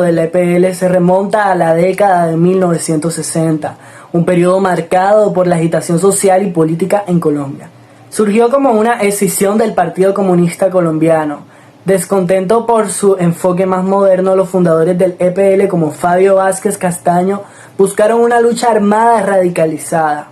del EPL se remonta a la década de 1960, un periodo marcado por la agitación social y política en Colombia. Surgió como una escisión del Partido Comunista Colombiano. Descontento por su enfoque más moderno, los fundadores del EPL, como Fabio Vázquez Castaño, buscaron una lucha armada radicalizada.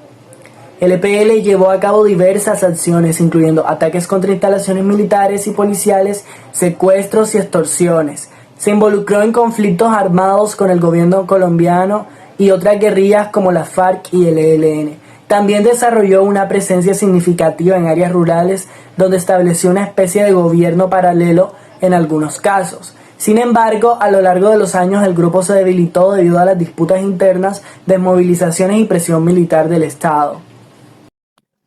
El EPL llevó a cabo diversas acciones, incluyendo ataques contra instalaciones militares y policiales, secuestros y extorsiones. Se involucró en conflictos armados con el gobierno colombiano y otras guerrillas como la FARC y el ELN. También desarrolló una presencia significativa en áreas rurales, donde estableció una especie de gobierno paralelo en algunos casos. Sin embargo, a lo largo de los años el grupo se debilitó debido a las disputas internas, desmovilizaciones y presión militar del Estado.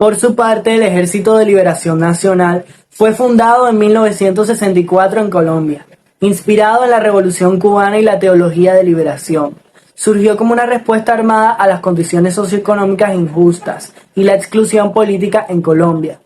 Por su parte, el Ejército de Liberación Nacional fue fundado en 1964 en Colombia, inspirado en la Revolución Cubana y la teología de liberación. Surgió como una respuesta armada a las condiciones socioeconómicas injustas y la exclusión política en Colombia.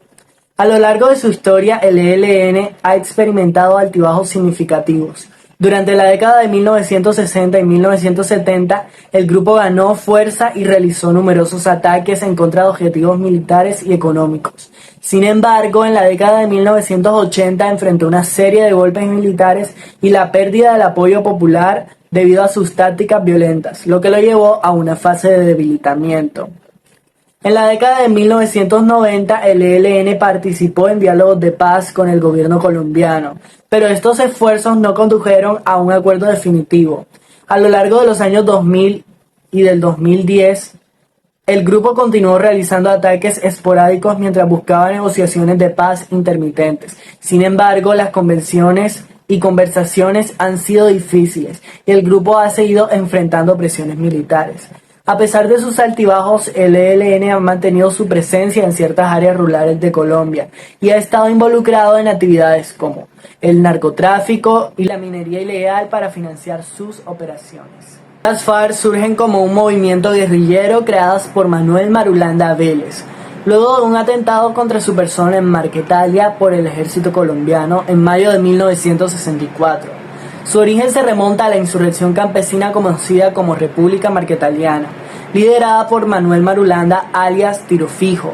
A lo largo de su historia, el ELN ha experimentado altibajos significativos. Durante la década de 1960 y 1970, el grupo ganó fuerza y realizó numerosos ataques en contra de objetivos militares y económicos. Sin embargo, en la década de 1980 enfrentó una serie de golpes militares y la pérdida del apoyo popular debido a sus tácticas violentas, lo que lo llevó a una fase de debilitamiento. En la década de 1990, el ELN participó en diálogos de paz con el gobierno colombiano, pero estos esfuerzos no condujeron a un acuerdo definitivo. A lo largo de los años 2000 y del 2010, el grupo continuó realizando ataques esporádicos mientras buscaba negociaciones de paz intermitentes. Sin embargo, las convenciones y conversaciones han sido difíciles y el grupo ha seguido enfrentando presiones militares. A pesar de sus altibajos, el ELN ha mantenido su presencia en ciertas áreas rurales de Colombia y ha estado involucrado en actividades como el narcotráfico y la minería ilegal para financiar sus operaciones. Las FARC surgen como un movimiento guerrillero creadas por Manuel Marulanda Vélez, luego de un atentado contra su persona en Marquetalia por el ejército colombiano en mayo de 1964. Su origen se remonta a la insurrección campesina conocida como República Marquetaliana, liderada por Manuel Marulanda alias Tiro Fijo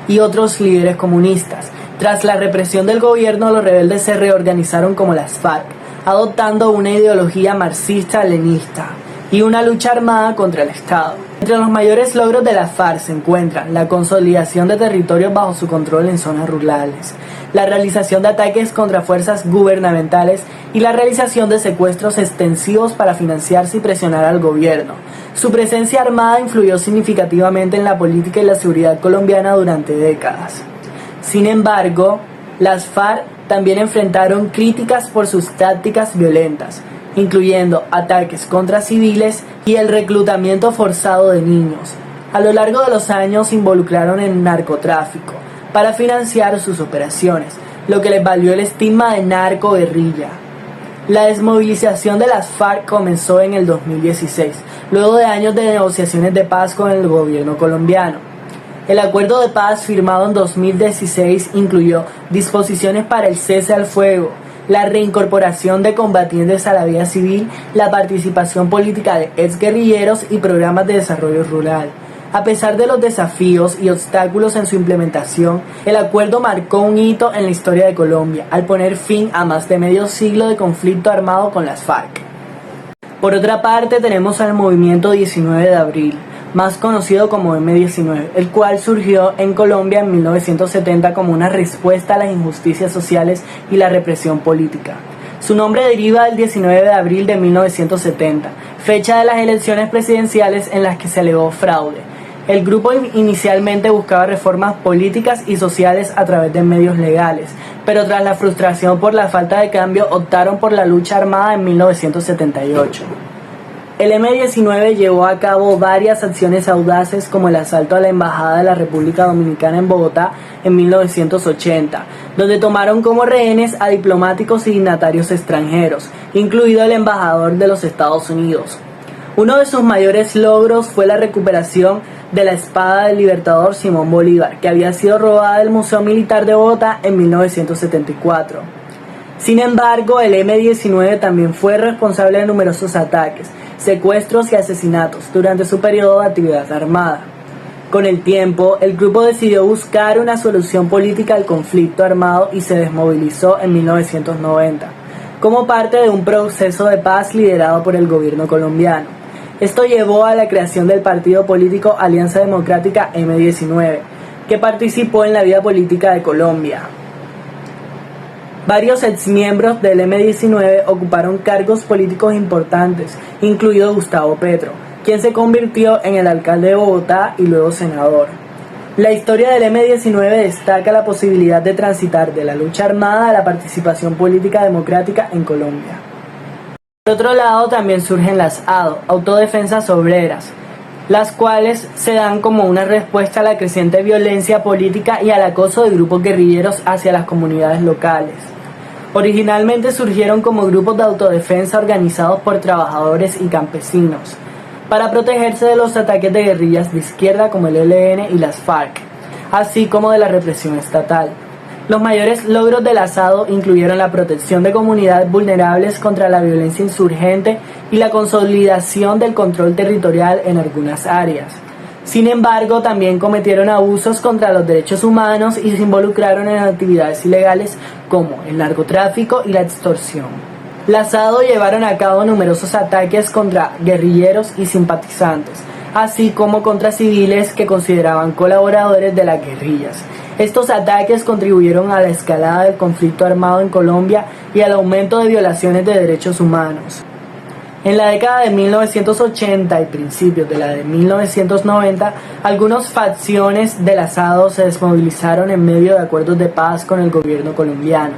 y otros líderes comunistas. Tras la represión del gobierno, los rebeldes se reorganizaron como las FARC, adoptando una ideología marxista-leninista y una lucha armada contra el Estado. Entre los mayores logros de la FARC se encuentran la consolidación de territorios bajo su control en zonas rurales, la realización de ataques contra fuerzas gubernamentales y la realización de secuestros extensivos para financiarse y presionar al gobierno. Su presencia armada influyó significativamente en la política y la seguridad colombiana durante décadas. Sin embargo, las FARC también enfrentaron críticas por sus tácticas violentas, incluyendo ataques contra civiles y el reclutamiento forzado de niños. A lo largo de los años se involucraron en narcotráfico para financiar sus operaciones, lo que les valió el estigma de narcoguerrilla. La desmovilización de las FARC comenzó en el 2016, luego de años de negociaciones de paz con el gobierno colombiano. El acuerdo de paz firmado en 2016 incluyó disposiciones para el cese al fuego, la reincorporación de combatientes a la vida civil, la participación política de exguerrilleros y programas de desarrollo rural. A pesar de los desafíos y obstáculos en su implementación, el acuerdo marcó un hito en la historia de Colombia, al poner fin a más de medio siglo de conflicto armado con las FARC. Por otra parte, tenemos al movimiento 19 de abril, más conocido como M19, el cual surgió en Colombia en 1970 como una respuesta a las injusticias sociales y la represión política. Su nombre deriva del 19 de abril de 1970, fecha de las elecciones presidenciales en las que se alegó fraude. El grupo inicialmente buscaba reformas políticas y sociales a través de medios legales, pero tras la frustración por la falta de cambio optaron por la lucha armada en 1978. El M19 llevó a cabo varias acciones audaces como el asalto a la Embajada de la República Dominicana en Bogotá en 1980, donde tomaron como rehenes a diplomáticos y dignatarios extranjeros, incluido el embajador de los Estados Unidos. Uno de sus mayores logros fue la recuperación de la espada del libertador Simón Bolívar, que había sido robada del Museo Militar de Bogotá en 1974. Sin embargo, el M-19 también fue responsable de numerosos ataques, secuestros y asesinatos durante su periodo de actividad armada. Con el tiempo, el grupo decidió buscar una solución política al conflicto armado y se desmovilizó en 1990, como parte de un proceso de paz liderado por el gobierno colombiano. Esto llevó a la creación del partido político Alianza Democrática M-19, que participó en la vida política de Colombia. Varios exmiembros del M-19 ocuparon cargos políticos importantes, incluido Gustavo Petro, quien se convirtió en el alcalde de Bogotá y luego senador. La historia del M-19 destaca la posibilidad de transitar de la lucha armada a la participación política democrática en Colombia. Por otro lado, también surgen las ADO, Autodefensas Obreras, las cuales se dan como una respuesta a la creciente violencia política y al acoso de grupos guerrilleros hacia las comunidades locales. Originalmente surgieron como grupos de autodefensa organizados por trabajadores y campesinos, para protegerse de los ataques de guerrillas de izquierda como el ELN y las FARC, así como de la represión estatal. Los mayores logros del ADO incluyeron la protección de comunidades vulnerables contra la violencia insurgente y la consolidación del control territorial en algunas áreas. Sin embargo, también cometieron abusos contra los derechos humanos y se involucraron en actividades ilegales como el narcotráfico y la extorsión. Las ADO llevaron a cabo numerosos ataques contra guerrilleros y simpatizantes, así como contra civiles que consideraban colaboradores de las guerrillas. Estos ataques contribuyeron a la escalada del conflicto armado en Colombia y al aumento de violaciones de derechos humanos. En la década de 1980 y principios de la de 1990, algunas facciones de las ADO se desmovilizaron en medio de acuerdos de paz con el gobierno colombiano.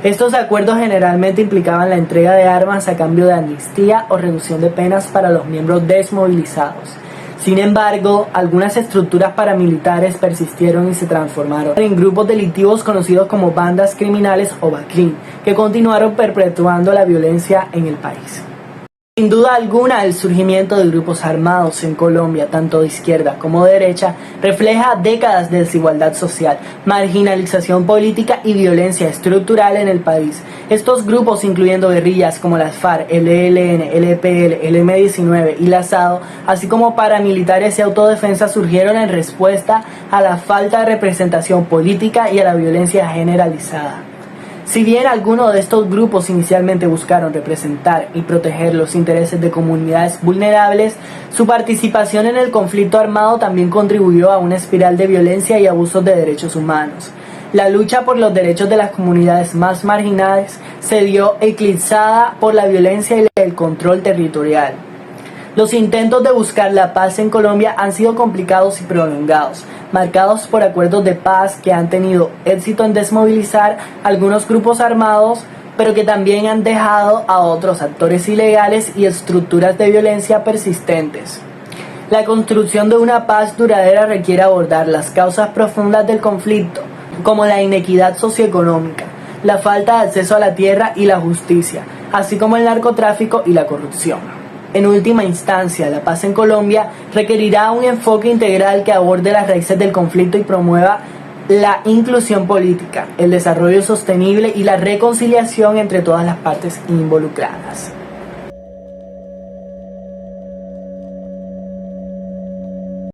Estos acuerdos generalmente implicaban la entrega de armas a cambio de amnistía o reducción de penas para los miembros desmovilizados. Sin embargo, algunas estructuras paramilitares persistieron y se transformaron en grupos delictivos conocidos como bandas criminales o BACRIM, que continuaron perpetuando la violencia en el país. Sin duda alguna, el surgimiento de grupos armados en Colombia, tanto de izquierda como de derecha, refleja décadas de desigualdad social, marginalización política y violencia estructural en el país. Estos grupos, incluyendo guerrillas como las FARC, el ELN, el EPL, el M-19 y las ADO, así como paramilitares y autodefensa, surgieron en respuesta a la falta de representación política y a la violencia generalizada. Si bien algunos de estos grupos inicialmente buscaron representar y proteger los intereses de comunidades vulnerables, su participación en el conflicto armado también contribuyó a una espiral de violencia y abusos de derechos humanos. La lucha por los derechos de las comunidades más marginadas se vio eclipsada por la violencia y el control territorial. Los intentos de buscar la paz en Colombia han sido complicados y prolongados, marcados por acuerdos de paz que han tenido éxito en desmovilizar algunos grupos armados, pero que también han dejado a otros actores ilegales y estructuras de violencia persistentes. La construcción de una paz duradera requiere abordar las causas profundas del conflicto, como la inequidad socioeconómica, la falta de acceso a la tierra y la justicia, así como el narcotráfico y la corrupción. En última instancia, la paz en Colombia requerirá un enfoque integral que aborde las raíces del conflicto y promueva la inclusión política, el desarrollo sostenible y la reconciliación entre todas las partes involucradas.